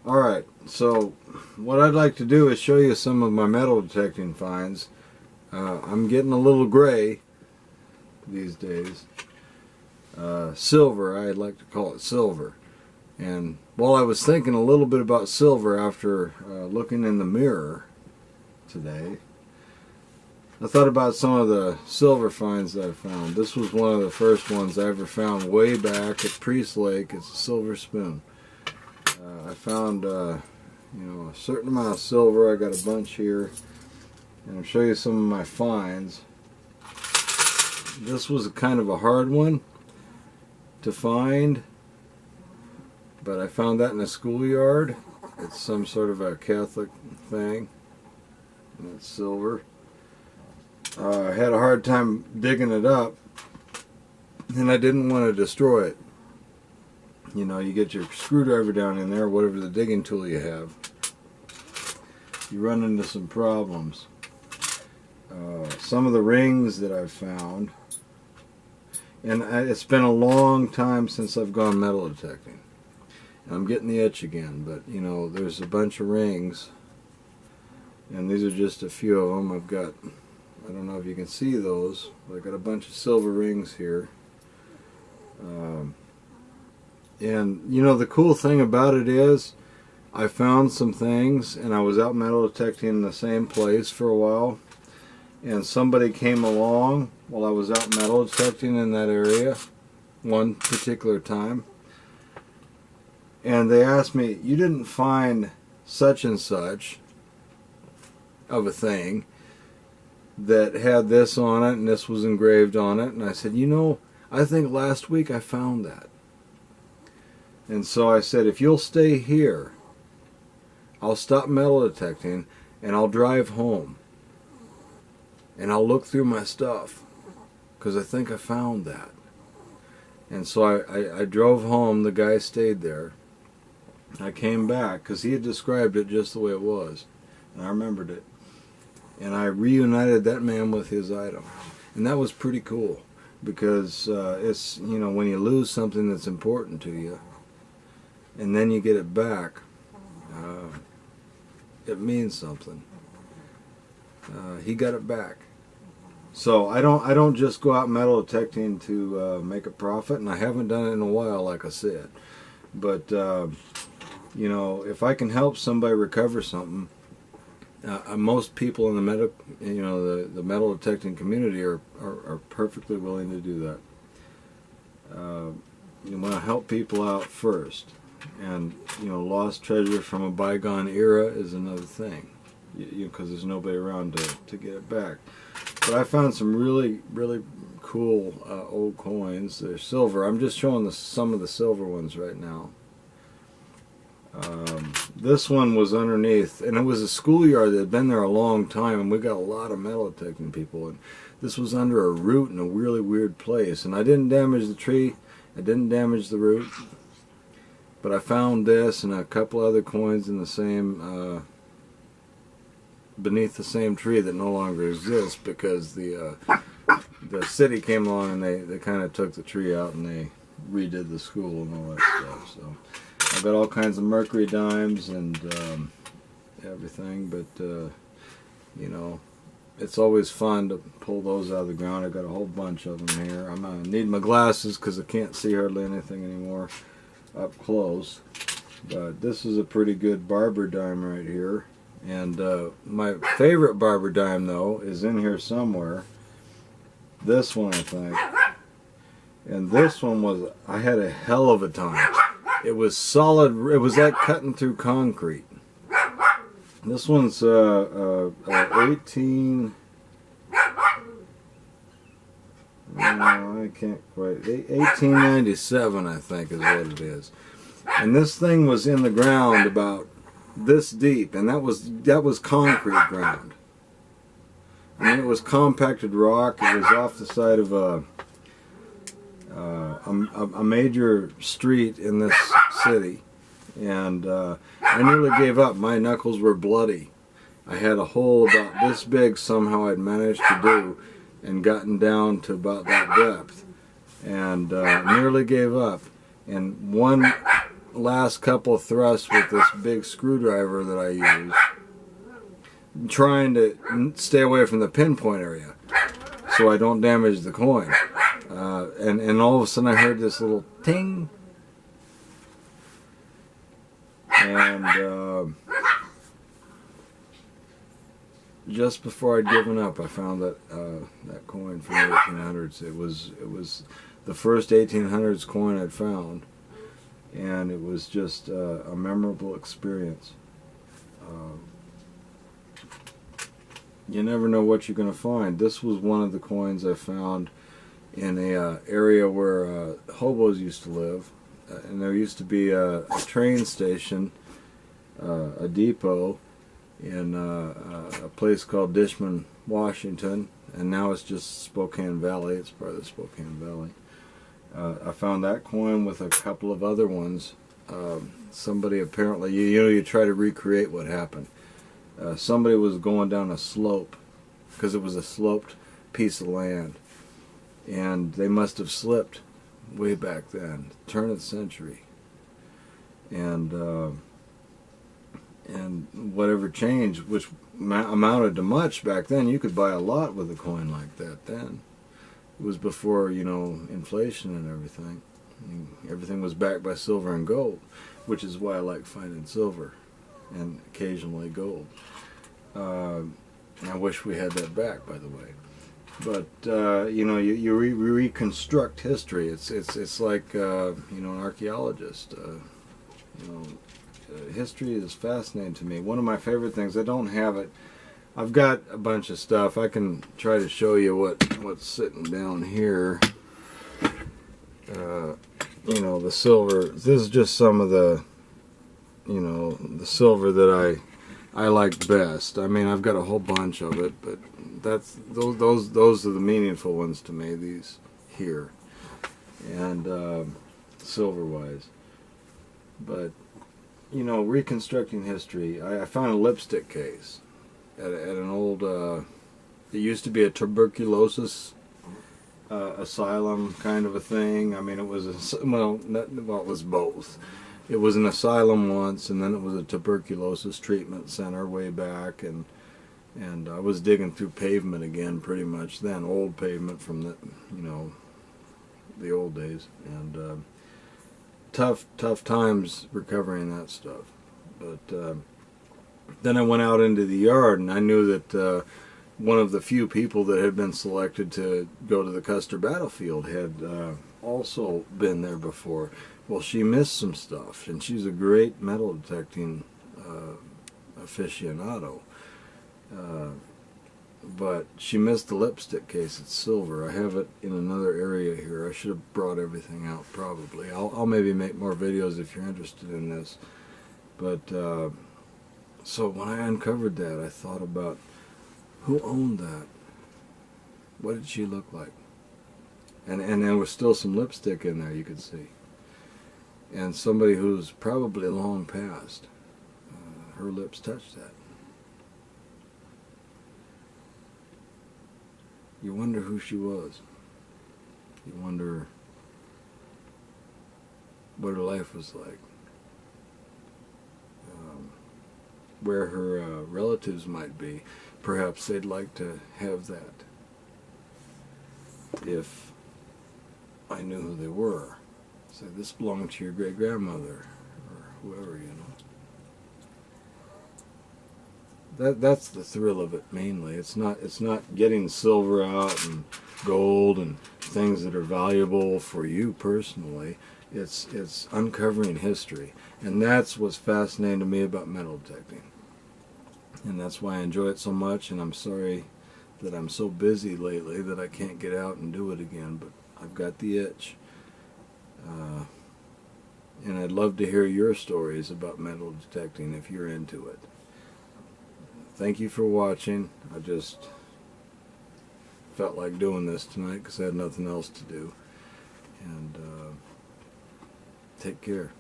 Alright, so what I'd like to do is show you some of my metal detecting finds. I'm getting a little gray these days. Silver, I'd like to call it silver. And while I was thinking a little bit about silver after looking in the mirror today, I thought about some of the silver finds that I found. This was one of the first ones I ever found way back at Priest Lake. It's a silver spoon. I found a certain amount of silver. I got a bunch here, and I'll show you some of my finds. This was kind of a hard one to find, but I found that in a schoolyard. It's some sort of a Catholic thing, and it's silver. I had a hard time digging it up, and I didn't want to destroy it. You know, you get your screwdriver down in there, whatever the digging tool you have, you run into some problems. Some of the rings that I've found, and it's been a long time since I've gone metal detecting. I'm getting the itch again, but you know, there's a bunch of rings, and these are just a few of them. I've got, I don't know if you can see those, but I've got a bunch of silver rings here. And you know, the cool thing about it is I found some things, and I was out metal detecting in the same place for a while, and somebody came along while I was out metal detecting in that area one particular time, and they asked me, "You didn't find such and such of a thing that had this on it and this was engraved on it?" And I said, "You know, I think last week I found that." And so I said, "If you'll stay here, I'll stop metal detecting and I'll drive home and I'll look through my stuff because I think I found that." And so I drove home. The guy stayed there. I came back because he had described it just the way it was, and I remembered it. And I reunited that man with his item, and that was pretty cool because it's, you know, when you lose something that's important to you and then you get it back, it means something. He got it back. So I don't just go out metal detecting to make a profit, and I haven't done it in a while, like I said. But you know, if I can help somebody recover something, most people in the metal detecting community are perfectly willing to do that. You want to help people out first, and you know, lost treasure from a bygone era is another thing, because there's nobody around to get it back. But I found some really cool old coins. They're silver. I'm just showing some of the silver ones right now. This one was underneath, and it was a schoolyard that had been there a long time, and we got a lot of metal detecting people, and this was under a root in a really weird place. And I didn't damage the tree, I didn't damage the root, but I found this and a couple other coins in the same beneath the same tree that no longer exists because the city came along and they kind of took the tree out and they redid the school and all that stuff. So I've got all kinds of mercury dimes and everything, but you know, it's always fun to pull those out of the ground. I've got a whole bunch of them here. I'm gonna need my glasses because I can't see hardly anything anymore up close. But this is a pretty good barber dime right here. And my favorite barber dime, though, is in here somewhere. This one, I think. And this one was, I had a hell of a time. It was solid. It was like cutting through concrete. This one's 18... I can't quite... 1897, I think, is what it is. And this thing was in the ground about this deep, and that was concrete ground. I mean, it was compacted rock. It was off the side of a major street in this city, and I nearly gave up. My knuckles were bloody. I had a hole about this big somehow I'd managed to do, and gotten down to about that depth, and nearly gave up. And one last couple thrusts with this big screwdriver that I use, trying to stay away from the pinpoint area so I don't damage the coin. And all of a sudden I heard this little ting, and just before I'd given up, I found that that coin from the 1800s. It was the first 1800s coin I'd found, and it was just a memorable experience. You never know what you're going to find. This was one of the coins I found in a area where hobos used to live, and there used to be a train station, a depot, in a place called Dishman, Washington, and now it's just Spokane Valley. It's part of the Spokane Valley. I found that coin with a couple of other ones. Somebody apparently, you try to recreate what happened. Somebody was going down a slope, because it was a sloped piece of land, and they must have slipped way back then, turn of the century, and whatever changed, which amounted to much back then. You could buy a lot with a coin like that then. It was before, inflation and everything. Everything was backed by silver and gold, which is why I like finding silver and occasionally gold. I wish we had that back, by the way. But you reconstruct history. It's like an archaeologist. History is fascinating to me. One of my favorite things. I don't have it. I've got a bunch of stuff. I can try to show you what's sitting down here. The silver. This is just some of the the silver that I like best. I mean, I've got a whole bunch of it, but those are the meaningful ones to me, these here, and silver wise. But reconstructing history, I found a lipstick case at an old it used to be a tuberculosis asylum kind of a thing. I mean, it was it was both. It was an asylum once, and then it was a tuberculosis treatment center way back, and I was digging through pavement again, pretty much then, old pavement from the old days, and tough times recovering that stuff. But then I went out into the yard, and I knew that one of the few people that had been selected to go to the Custer battlefield had also been there before. Well, she missed some stuff, and she's a great metal detecting aficionado. But she missed the lipstick case. It's silver. I have it in another area here. I should have brought everything out probably. I'll maybe make more videos if you're interested in this. But so when I uncovered that, I thought about who owned that. What did she look like? And there was still some lipstick in there, you could see. And somebody who's probably long past, her lips touched that. You wonder who she was. You wonder what her life was like. Where her relatives might be. Perhaps they'd like to have that if I knew who they were. Say, this belonged to your great-grandmother, or whoever, That's the thrill of it, mainly. It's not getting silver out and gold and things that are valuable for you personally. It's uncovering history. And that's what's fascinating to me about metal detecting. And that's why I enjoy it so much, and I'm sorry that I'm so busy lately that I can't get out and do it again, but I've got the itch. And I'd love to hear your stories about metal detecting if you're into it. Thank you for watching. I just felt like doing this tonight because I had nothing else to do. And take care.